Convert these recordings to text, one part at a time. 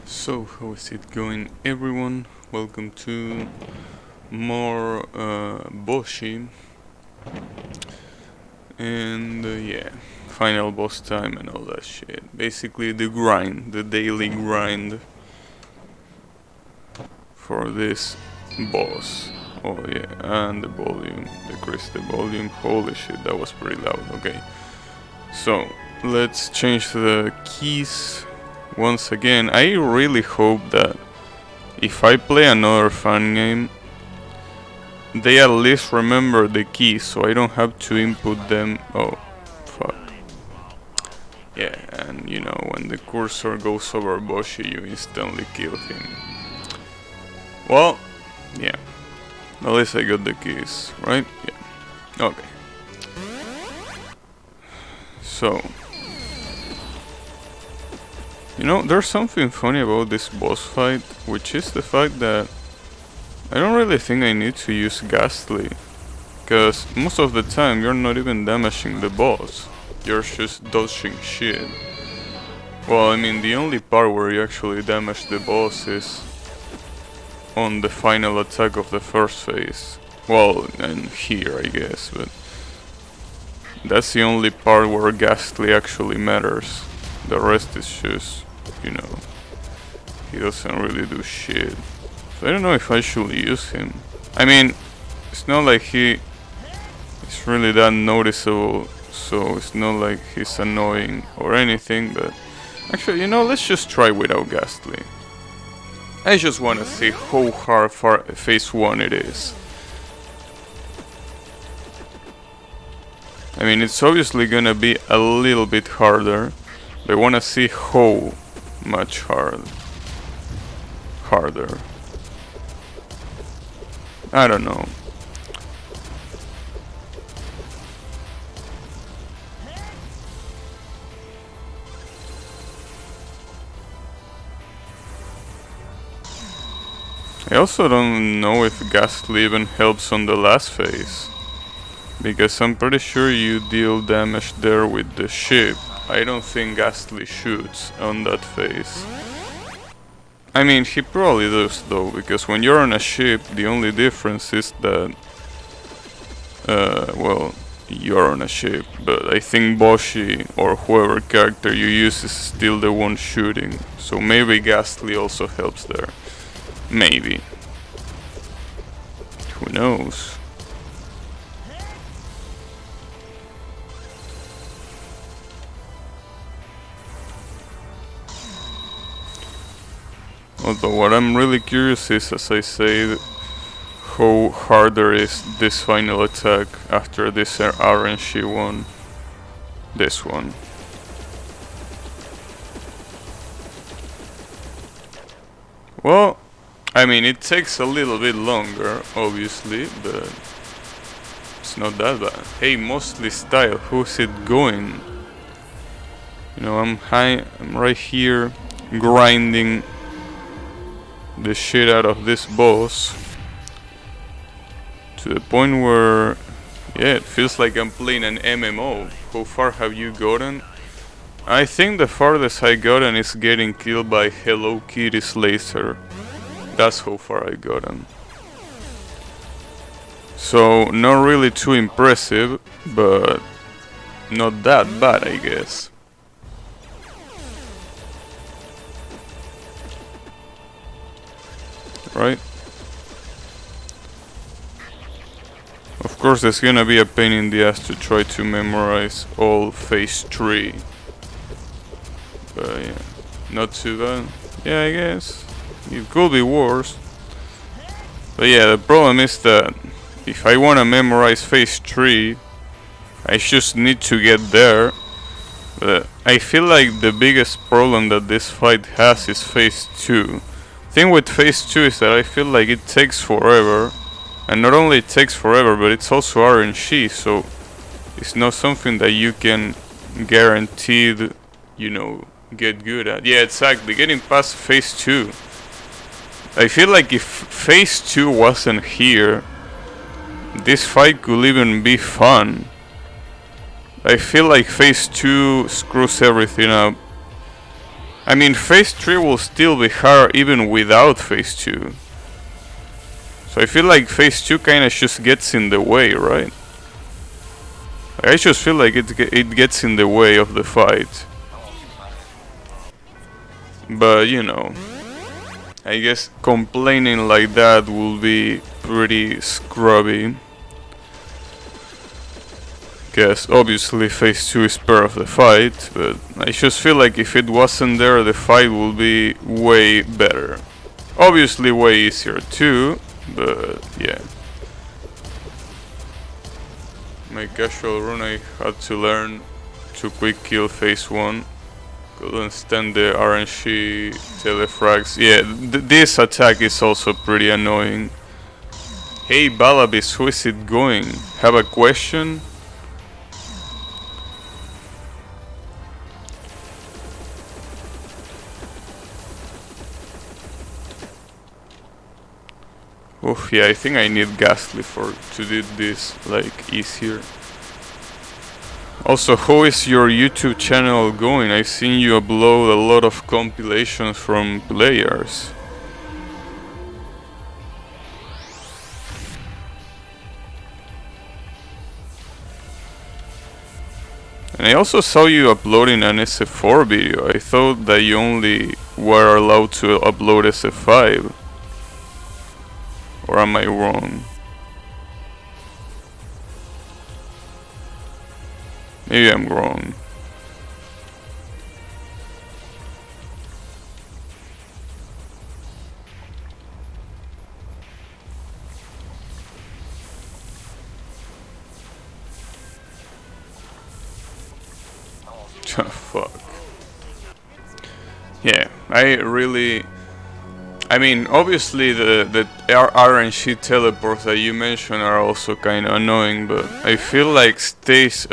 So, how is it going, everyone? Welcome to more Boshy, and yeah, final boss time and all that shit. Basically, the grind, the daily grind for this boss. Oh yeah, and the volume, decrease the volume. Holy shit, that was pretty loud. Okay, so let's change the keys once again. I really hope that if I play another fun game, they at least remember the keys so I don't have to input them. Oh, fuck. Yeah, and you know, when the cursor goes over Boshy, you instantly kill him. Well, yeah. At least I got the keys, right? Yeah. Okay. So, you know, there's something funny about this boss fight, which is the fact that I don't really think I need to use Ghastly, because most of the time you're not even damaging the boss, you're just dodging shit. Well, I mean, the only part where you actually damage the boss is on the final attack of the first phase. Well, and here I guess, but that's the only part where Ghastly actually matters. The rest is just, you know, he doesn't really do shit. So I don't know if I should use him. I mean, it's not like he is really that noticeable, so it's not like he's annoying or anything, but actually, you know, let's just try without Ghastly. I just want to see how hard phase 1 it is. I mean, it's obviously gonna be a little bit harder, but I want to see how much harder. I don't know. I also don't know if Ghastly even helps on the last phase, because I'm pretty sure you deal damage there with the ship. I don't think Ghastly shoots on that phase. I mean, he probably does though, because when you're on a ship, the only difference is that, well, you're on a ship, but I think Boshy or whoever character you use is still the one shooting, so maybe Ghastly also helps there. Maybe. Who knows? Although what I'm really curious is, as I said, how harder is this final attack after this RNG one. This one. Well, I mean, it takes a little bit longer, obviously, but it's not that bad. Hey, mostly style, who's it going? You know, I'm right here grinding the shit out of this boss to the point where, yeah, it feels like I'm playing an MMO. How far have you gotten? I think the farthest I gotten is getting killed by Hello Kitty's laser. That's how far I gotten. So, not really too impressive, but not that bad, I guess. Right? Of course, there's gonna be a pain in the ass to try to memorize all phase 3. But yeah, not too bad. Yeah, I guess. It could be worse. But yeah, the problem is that if I want to memorize phase 3, I just need to get there. But I feel like the biggest problem that this fight has is phase 2. The thing with phase 2 is that I feel like it takes forever. And not only it takes forever, but it's also RNG, so it's not something that you can guaranteed, you know, get good at. Yeah, exactly, getting past phase 2. I feel like if phase 2 wasn't here, this fight could even be fun. I feel like phase 2 screws everything up. I mean, phase 3 will still be hard even without phase 2. So I feel like phase 2 kinda just gets in the way, right? I just feel like it gets in the way of the fight. But, you know, I guess complaining like that will be pretty scrubby. Because obviously phase 2 is part of the fight, but I just feel like if it wasn't there, the fight would be way better. Obviously way easier too, but yeah. My casual run I had to learn to quick kill phase 1. Couldn't stand the RNG telefrags. Yeah, this attack is also pretty annoying. Hey Balabis, who is it going? Have a question? Oof, yeah, I think I need Ghastly to do this like easier. Also, how is your YouTube channel going? I've seen you upload a lot of compilations from players. And I also saw you uploading an SF4 video. I thought that you only were allowed to upload SF5. Or am I wrong? Maybe I'm wrong. Fuck. Yeah, I mean, obviously the RNG teleports that you mentioned are also kind of annoying, but I feel like phase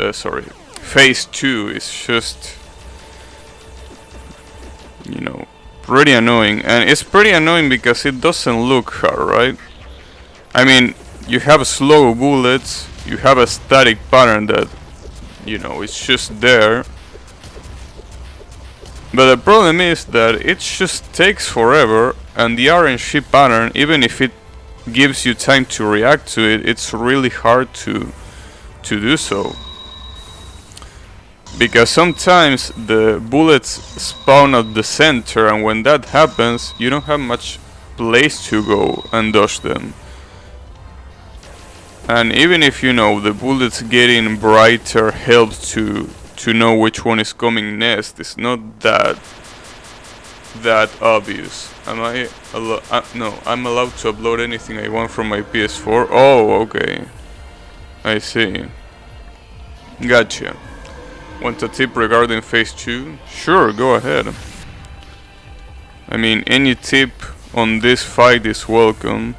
2 is just, you know, pretty annoying. And it's pretty annoying because it doesn't look hard, right? I mean, you have slow bullets, you have a static pattern that, you know, it's just there. But the problem is that it just takes forever, and the RNG pattern, even if it gives you time to react to it, it's really hard to do so. Because sometimes the bullets spawn at the center, and when that happens, you don't have much place to go and dodge them. And even if, you know, the bullets getting brighter helps to know which one is coming next, it's not that obvious. No, I'm allowed to upload anything I want from my PS4. Oh, okay. I see. Gotcha. Want a tip regarding phase 2? Sure, go ahead. I mean, any tip on this fight is welcome.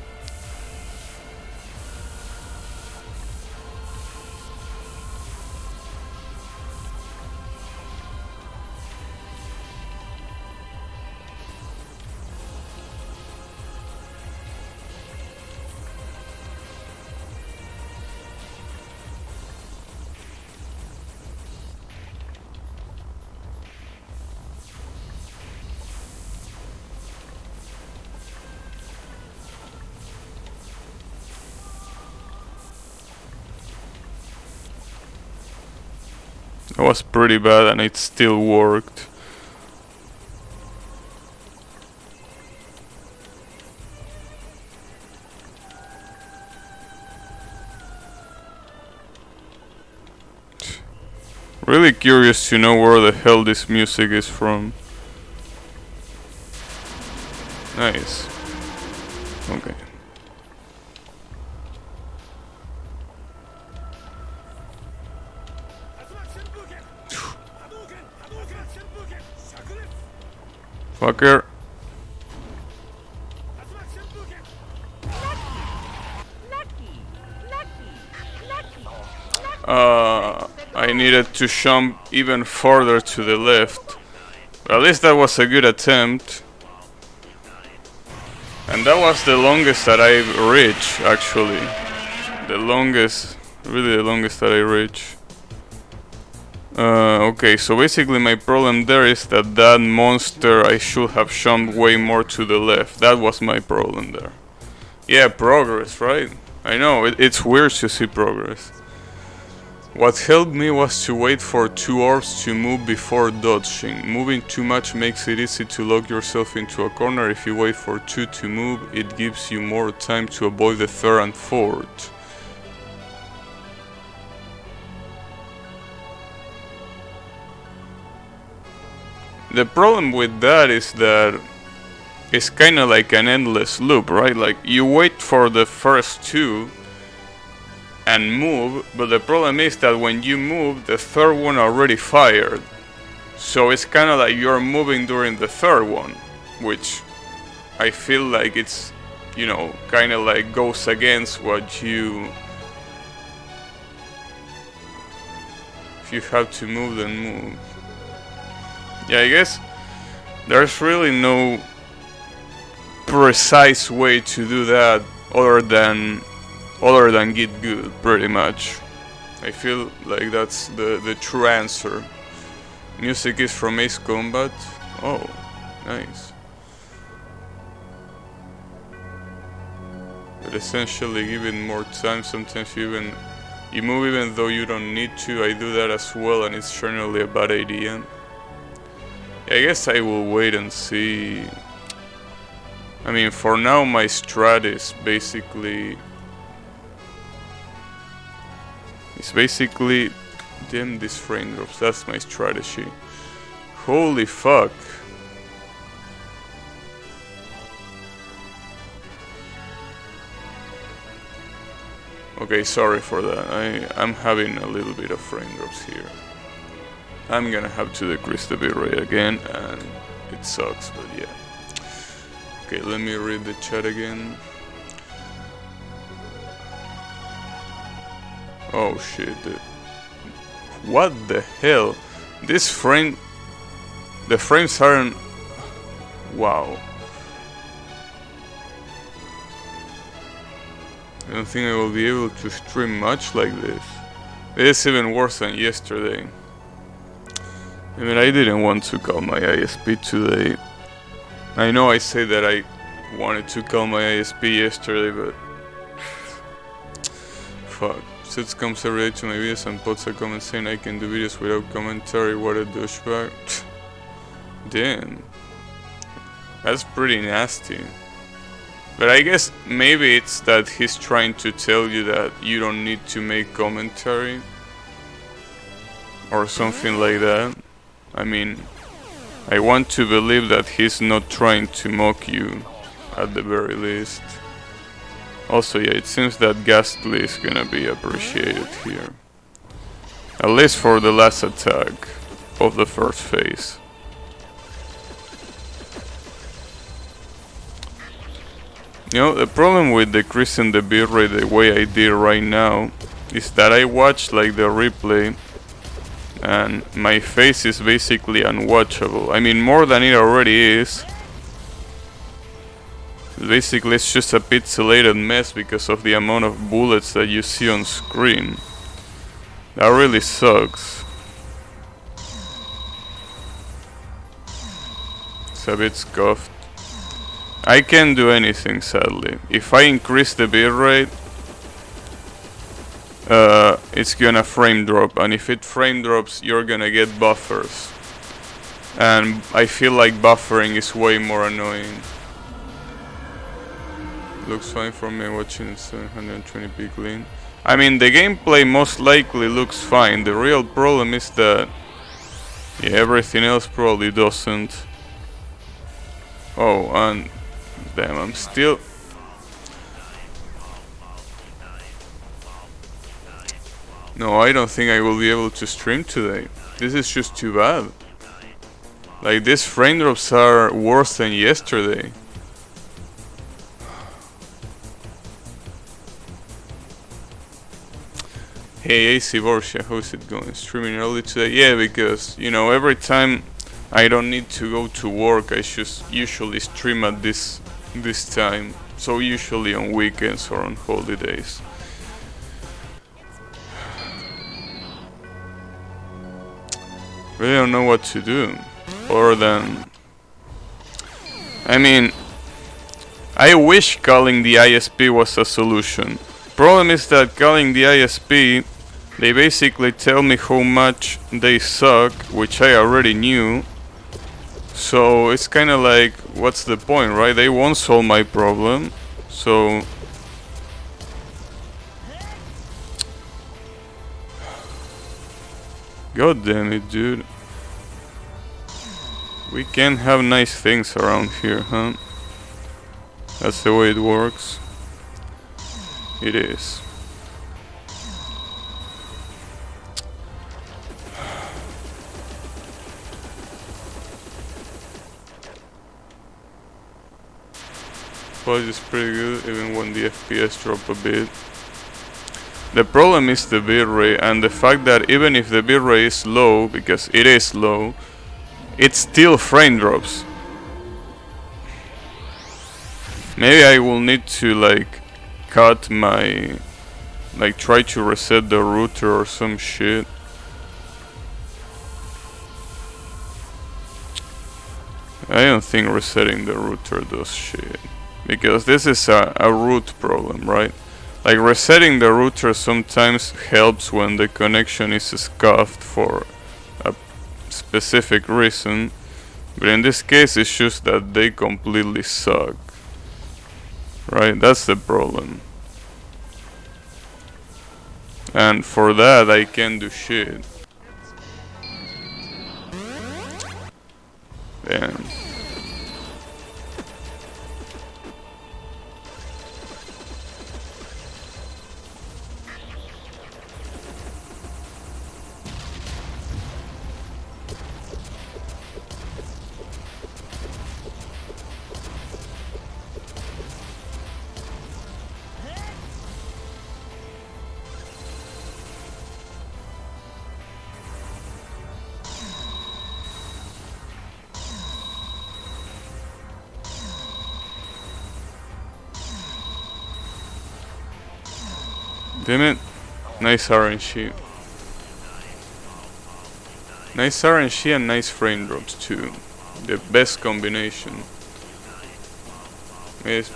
It was pretty bad and it still worked. Really curious to know where the hell this music is from. Nice. Okay. Fucker. I needed to jump even further to the left. But at least that was a good attempt. And that was the longest that I reached, actually. The longest, really the longest that I reached. Okay, so basically my problem there is that that monster I should have jumped way more to the left. That was my problem there. Yeah, progress, right? I know, it's weird to see progress. What helped me was to wait for 2 orbs to move before dodging. Moving too much makes it easy to lock yourself into a corner. If you wait for 2 to move, it gives you more time to avoid the 3rd and 4th. The problem with that is that it's kind of like an endless loop, right? Like you wait for the first 2 and move, but the problem is that when you move, the 3rd one already fired. So it's kind of like you're moving during the 3rd one, which I feel like it's, you know, kind of like goes against what you... If you have to move, then move. Yeah, I guess there's really no precise way to do that other than get good, pretty much. I feel like that's the true answer. Music is from Ace Combat. Oh, nice. But essentially given more time, sometimes you move even though you don't need to. I do that as well, and it's generally a bad idea. I guess I will wait and see. I mean, for now my strat is basically dim these frame drops. That's my strategy. Holy fuck. Okay, sorry for that. I'm having a little bit of frame drops here. I'm gonna have to decrease the bitrate again, and it sucks, but yeah. Okay, let me read the chat again. Oh shit, what the hell? The frames aren't... Wow. I don't think I will be able to stream much like this. It's even worse than yesterday. I mean, I didn't want to call my ISP today. I know I said that I wanted to call my ISP yesterday, but... Fuck. Sets comes every day to my videos and posts a comment saying I can do videos without commentary. What a douchebag. Damn. That's pretty nasty. But I guess maybe it's that he's trying to tell you that you don't need to make commentary. Or something like that. I mean, I want to believe that he's not trying to mock you, at the very least. Also, yeah, it seems that Ghastly is gonna be appreciated here. At least for the last attack of the first phase. You know, the problem with decreasing the bitrate the way I did right now is that I watched like the replay and my face is basically unwatchable. I mean, more than it already is. Basically, it's just a pixelated mess because of the amount of bullets that you see on screen. That really sucks. It's a bit scuffed. I can't do anything, sadly. If I increase the bitrate, it's gonna frame drop, and if it frame drops, you're gonna get buffers. And I feel like buffering is way more annoying. Looks fine for me watching 720p clean. I mean, the gameplay most likely looks fine. The real problem is that, yeah, everything else probably doesn't. Oh, and damn, I'm still... No, I don't think I will be able to stream today. This is just too bad. Like, these frame drops are worse than yesterday. Hey AC Boshy, how's it going? Streaming early today? Yeah, because, you know, every time I don't need to go to work, I just usually stream at this time. So usually on weekends or on holidays. Really don't know what to do. Other than... I mean... I wish calling the ISP was a solution. Problem is that calling the ISP, they basically tell me how much they suck, which I already knew. So it's kind of like, what's the point, right? They won't solve my problem. So... God damn it, dude. We can't have nice things around here, huh? That's the way it works. It is. Quality is pretty good even when the FPS drop a bit. The problem is the bitrate and the fact that even if the bitrate is low, because it is low, it still frame drops. Maybe I will need to like cut my, like try to reset the router or some shit. I don't think resetting the router does shit, because this is a root problem, right? Like resetting the router sometimes helps when the connection is scuffed for a specific reason, but in this case it's just that they completely suck. Right, that's the problem. And for that I can't do shit. Damn. Damn it. Nice RNG. Nice RNG and nice frame drops too. The best combination. Maybe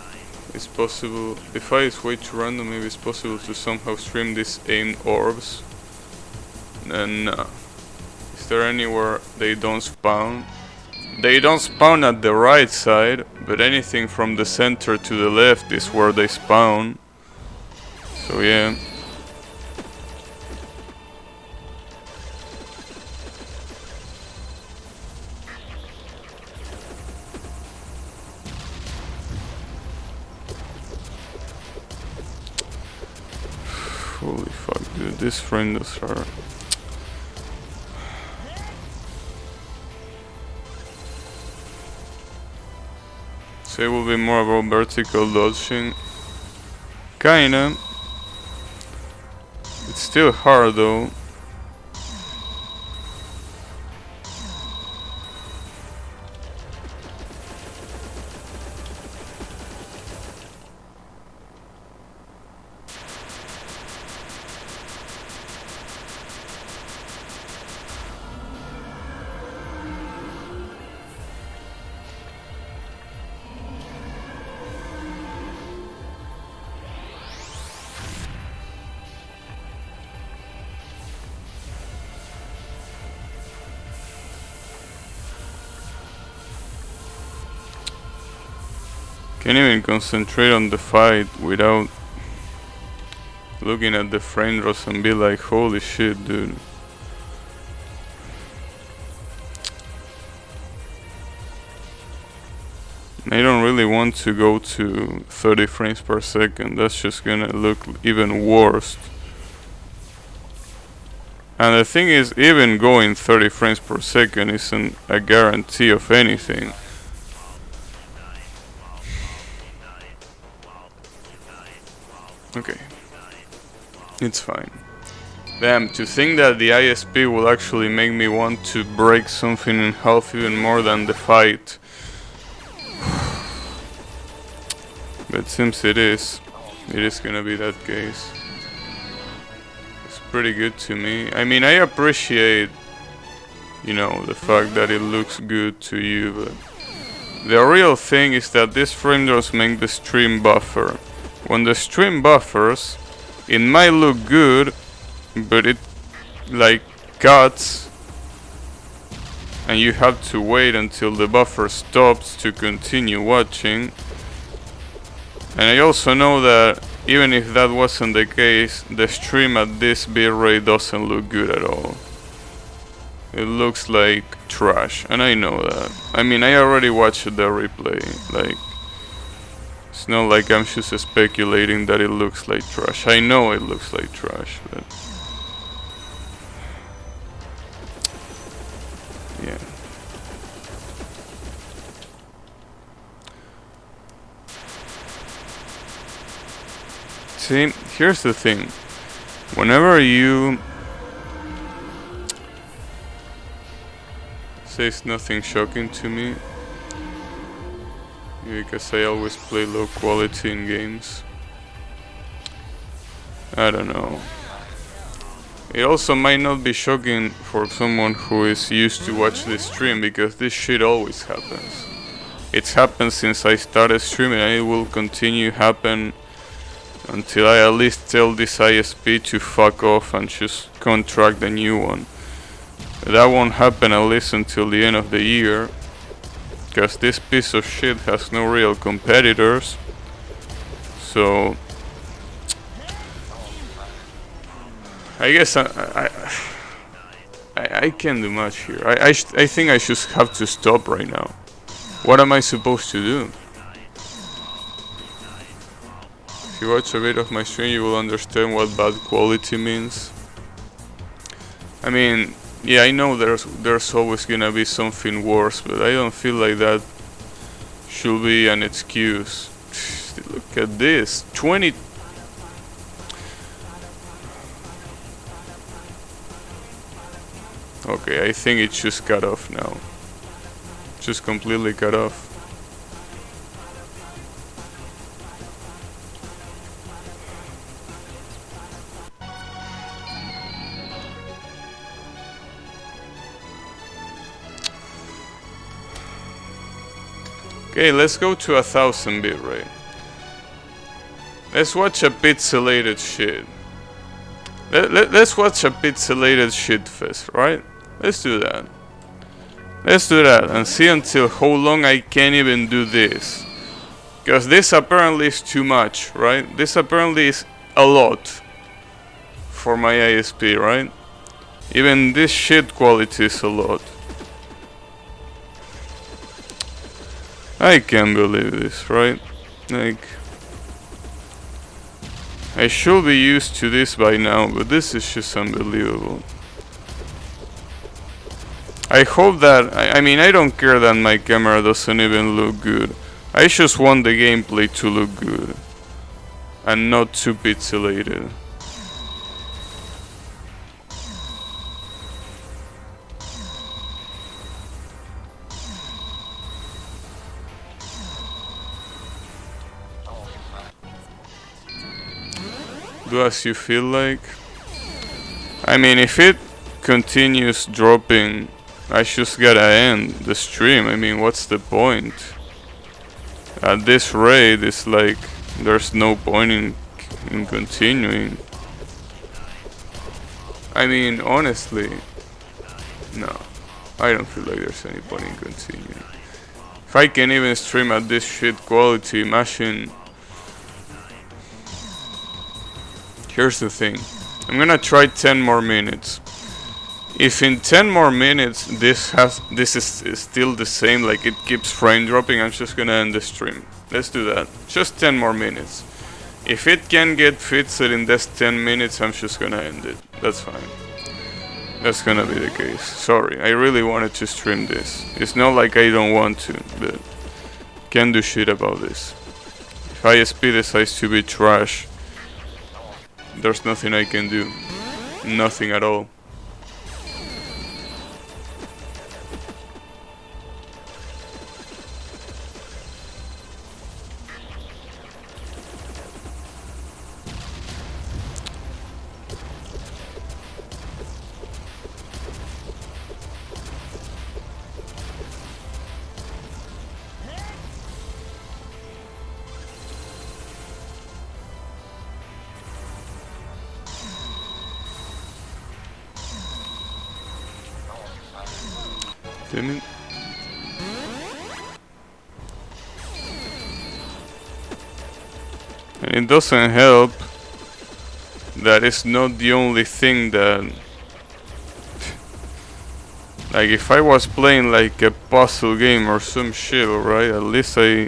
it's possible, if I is way too random, maybe it's possible to somehow stream these aimed orbs. And is there anywhere they don't spawn? They don't spawn at the right side, but anything from the center to the left is where they spawn. So yeah. Holy fuck, dude, these friends are... So it will be more about vertical dodging. Kinda. It's still hard though. Can't even concentrate on the fight without looking at the frame drops and be like, holy shit, dude. I don't really want to go to 30 frames per second, that's just gonna look even worse. And the thing is, even going 30 frames per second isn't a guarantee of anything. Okay, it's fine. Damn, to think that the ISP will actually make me want to break something in half even more than the fight. But since it is gonna be that case. It's pretty good to me. I mean, I appreciate you know, the fact that it looks good to you, but the real thing is that these frame drops make the stream buffer. When the stream buffers, it might look good, but it like cuts, and you have to wait until the buffer stops to continue watching. And I also know that even if that wasn't the case, the stream at this bitrate doesn't look good at all. It looks like trash, and I know that. I mean, I already watched the replay. Like, it's not like I'm just speculating that it looks like trash. I know it looks like trash, but yeah. See, here's the thing. Whenever you says nothing shocking to me, because I always play low quality in games. I don't know. It also might not be shocking for someone who is used to watch this stream, because this shit always happens. It's happened since I started streaming, and it will continue happen until I at least tell this ISP to fuck off and just contract a new one. That won't happen at least until the end of the year, because this piece of shit has no real competitors. So I guess I can't do much here. I think I should have to stop right now. What am I supposed to do? If you watch a bit of my stream, you will understand what bad quality means. I mean, yeah, I know there's always gonna be something worse, but I don't feel like that should be an excuse. Look at this, 20. Okay, I think it just cut off now. Just completely cut off. Okay, let's go to 1000 bitrate. Let's watch a pixelated shit. Let's watch a pixelated shit fest, right? Let's do that. Let's do that and see until how long I can't even do this. Because this apparently is too much, right? This apparently is a lot for my ISP, right? Even this shit quality is a lot. I can't believe this, right? Like, I should be used to this by now, but this is just unbelievable. I hope that, I mean, I don't care that my camera doesn't even look good. I just want the gameplay to look good and not too pixelated. Do as you feel like. I mean, if it continues dropping, I just gotta end the stream. I mean, what's the point? At this rate, it's like there's no point in continuing. I mean, honestly, no. I don't feel like there's any point in continuing. If I can even stream at this shit quality, imagine. Here's the thing. I'm gonna try 10 more minutes. If in 10 more minutes this is still the same, like it keeps frame dropping, I'm just gonna end the stream. Let's do that. Just 10 more minutes. If it can get fixed in this 10 minutes, I'm just gonna end it. That's fine. That's gonna be the case. Sorry, I really wanted to stream this. It's not like I don't want to, but can't do shit about this. If ISP decides to be trash, there's nothing I can do. Nothing at all. Damn it. And it doesn't help that it's not the only thing that... Like, if I was playing like a puzzle game or some shit, right? At least I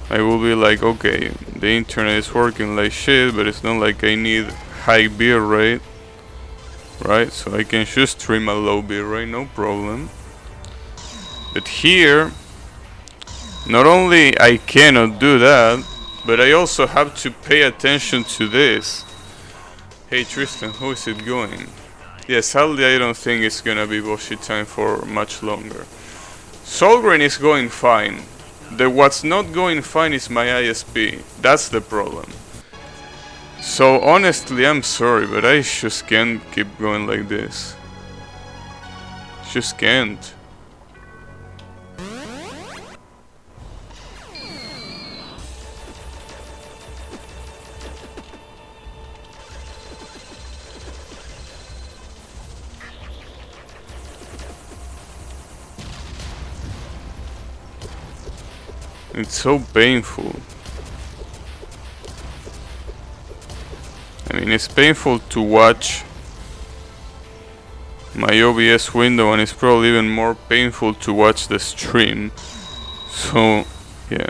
will be like, okay, the internet is working like shit, but it's not like I need high bitrate, right? So I can just stream a low bitrate, no problem. But here, not only I cannot do that, but I also have to pay attention to this. Hey Tristan, how is it going? Yeah, sadly I don't think it's gonna be Boshy time for much longer. Solgreen is going fine. What's not going fine is my ISP. That's the problem. So honestly, I'm sorry, but I just can't keep going like this. Just can't. It's so painful. I mean, it's painful to watch my OBS window, and it's probably even more painful to watch the stream. So, yeah.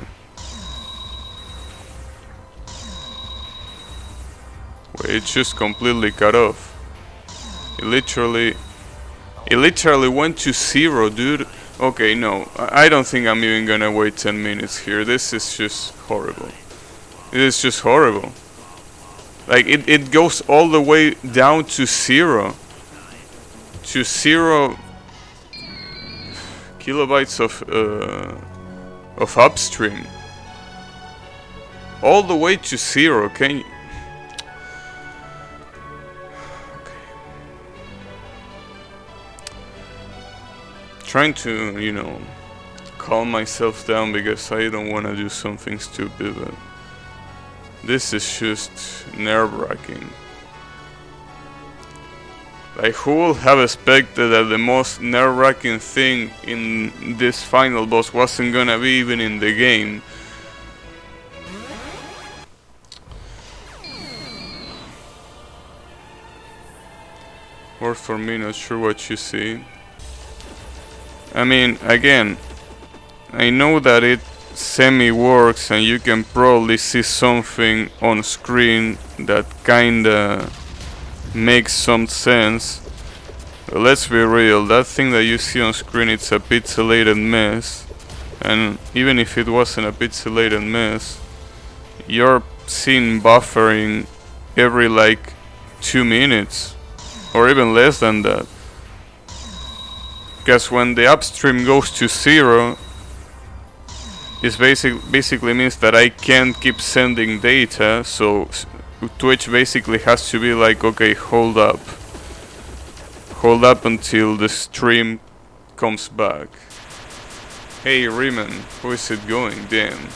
Wait, it's just completely cut off. It literally went to 0, dude. Okay, no, I don't think I'm even gonna wait 10 minutes here. This is just horrible. It is just horrible. Like, it goes all the way down to 0. To 0 kilobytes of upstream. All the way to 0, can you... Trying to, you know, calm myself down because I don't want to do something stupid, but this is just nerve-wracking. Like, who would have expected that the most nerve-wracking thing in this final boss wasn't gonna be even in the game? Works for me, not sure what you see. I mean, again, I know that it semi-works and you can probably see something on screen that kinda makes some sense. But let's be real, that thing that you see on screen, it's a pixelated mess. And even if it wasn't a pixelated mess, you're seeing buffering every like 2 minutes or even less than that. Because when the upstream goes to 0, it basically means that I can't keep sending data, so Twitch basically has to be like, okay, hold up until the stream comes back. Hey Riemann, how is it going? Damn.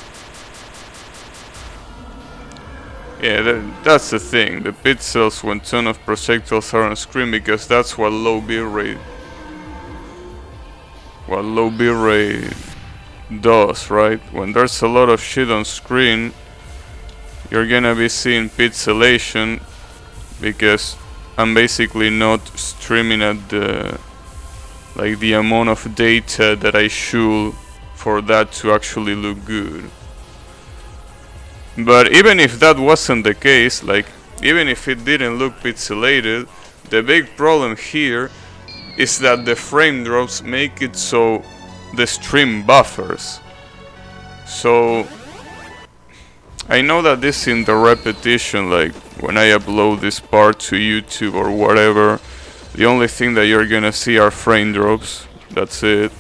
Yeah, that's the thing, the pixels when ton of projectiles are on screen, because that's what low bitrate does, right? When there's a lot of shit on screen, you're gonna be seeing pixelation because I'm basically not streaming at the amount of data that I should for that to actually look good. But even if that wasn't the case, like even if it didn't look pixelated, the big problem here is that the frame drops make it so the stream buffers. So I know that this in the repetition, like when I upload this part to YouTube or whatever, the only thing that you're gonna see are frame drops. That's it.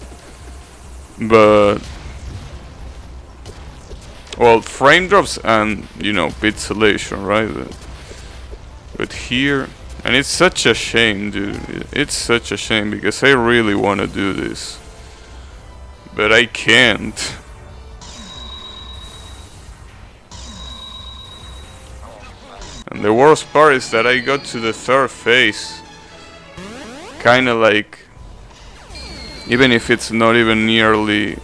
But well, frame drops and, you know, pixelation, right? But here, and it's such a shame, dude. It's such a shame because I really want to do this, but I can't. And the worst part is that I got to the third phase, kinda like even if it's not even nearly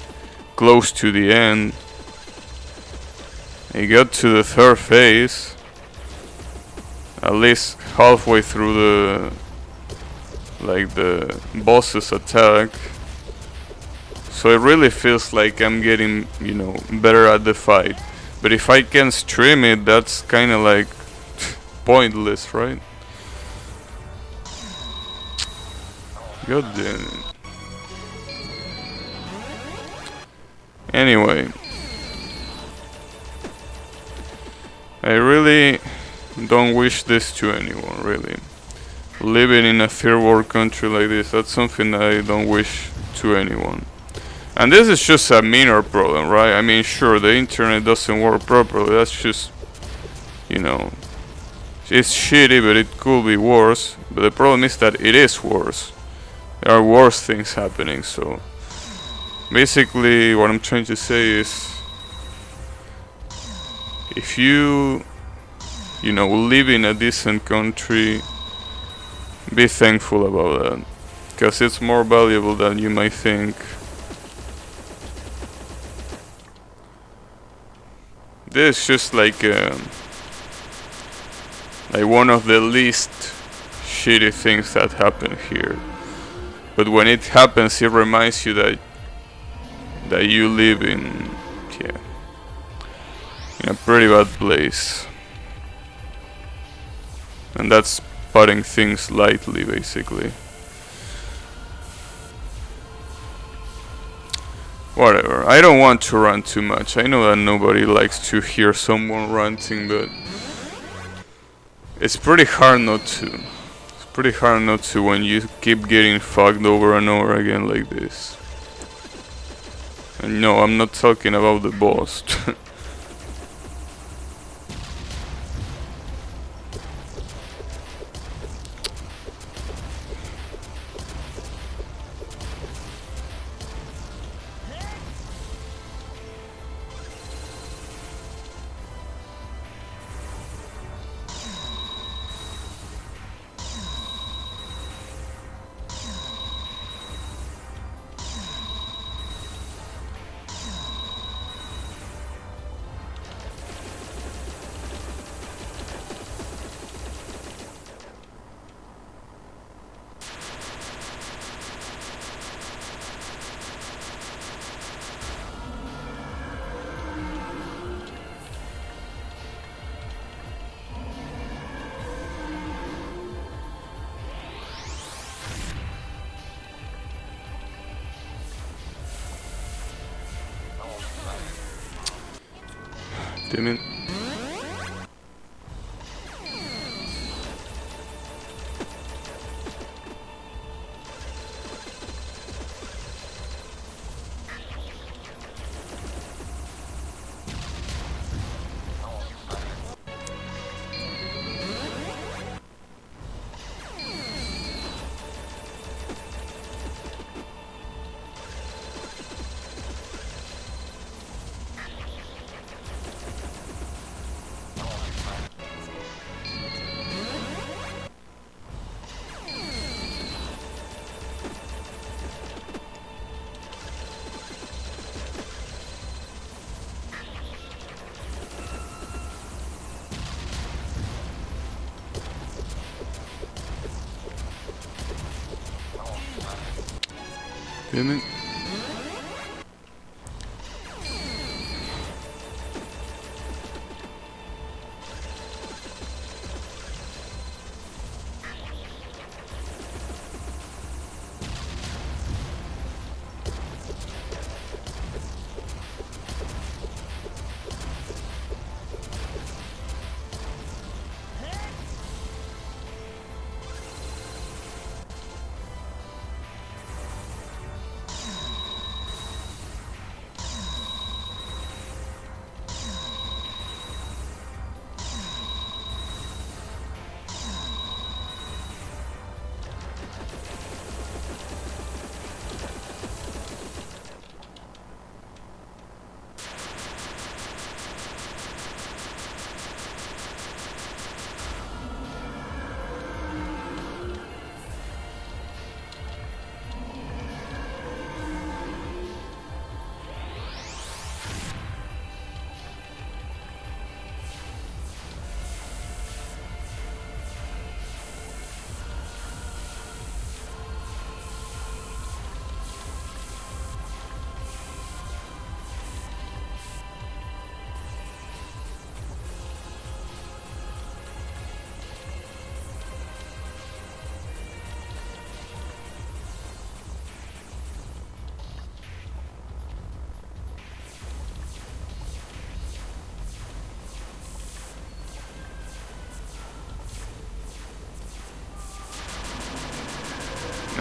close to the end. I got to the third phase, at least halfway through the boss's attack. So it really feels like I'm getting, you know, better at the fight. But if I can stream it, that's kind of like pointless, right? God damn it. Anyway, I really don't wish this to anyone, really. Living in a third world country like this, that's something that I don't wish to anyone. And this is just a minor problem, right? I mean, sure, the internet doesn't work properly, that's just, you know, it's shitty, but it could be worse. But the problem is that it is worse. There are worse things happening, so basically what I'm trying to say is, if you know, live in a decent country, be thankful about that, because it's more valuable than you might think. This is just like one of the least shitty things that happen here. But when it happens, it reminds you that you live in a pretty bad place. And that's putting things lightly, basically. Whatever, I don't want to rant too much. I know that nobody likes to hear someone ranting, but it's pretty hard not to. It's pretty hard not to when you keep getting fucked over and over again like this. And no, I'm not talking about the boss. Damn it. Damn it.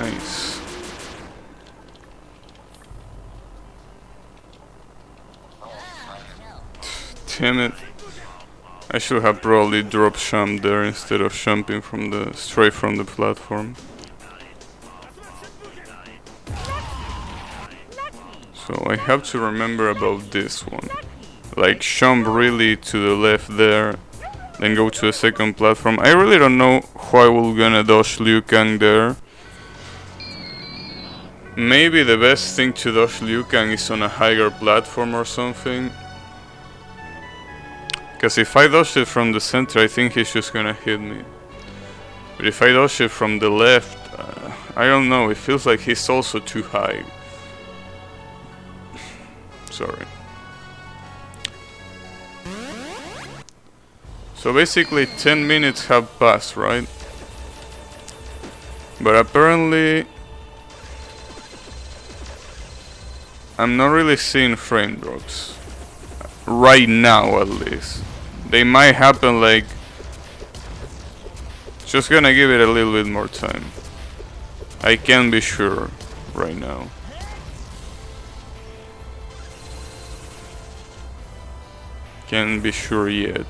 Nice. Damn it. I should have probably dropped jump there instead of jumping from the straight from the platform. So I have to remember about this one. Like jump really to the left there, then go to a second platform. I really don't know how we're gonna dodge Liu Kang there. Maybe the best thing to dodge Liu Kang is on a higher platform or something. Because if I dodge it from the center, I think he's just gonna hit me. But if I dodge it from the left, I don't know, it feels like he's also too high. Sorry. So basically 10 minutes have passed, right? But apparently I'm not really seeing frame drops. Right now at least. They might happen like... Just gonna give it a little bit more time. I can't be sure right now. Can't be sure yet.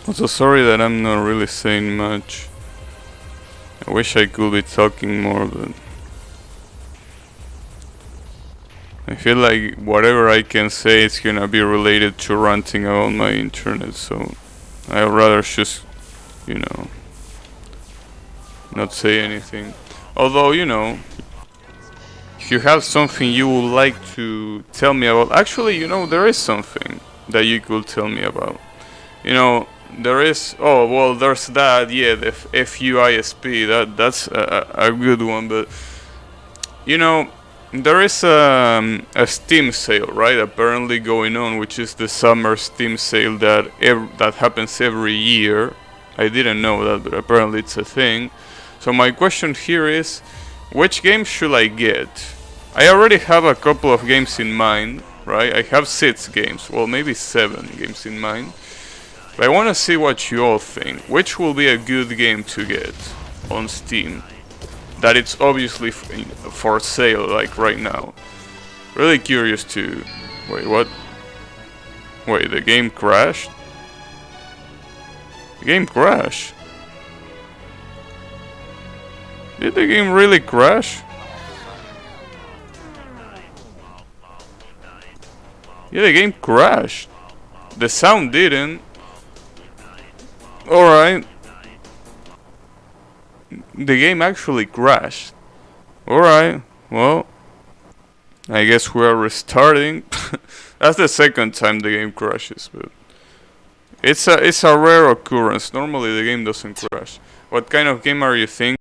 I'm so sorry that I'm not really saying much. I wish I could be talking more, but I feel like whatever I can say is gonna be related to ranting about my internet, so I'd rather just, you know, not say anything. Although, you know, if you have something you would like to tell me about, actually, you know, there is something that you could tell me about. You know, there is, oh, well, there's that, yeah, the FUISP, that's a good one, but, you know, there is a Steam sale, right, apparently going on, which is the summer Steam sale that happens every year. I didn't know that, but apparently it's a thing. So my question here is, which game should I get? I already have a couple of games in mind, right? I have 6 games, well, maybe 7 games in mind. But I want to see what you all think. Which will be a good game to get on Steam? That it's obviously for sale, like right now. Really curious to... Wait, what? Wait, the game crashed? The game crashed? Did the game really crash? Yeah, the game crashed. The sound didn't. Alright. The game actually crashed. Alright, well, I guess we are restarting. That's the second time the game crashes, but it's a rare occurrence. Normally the game doesn't crash. What kind of game are you thinking?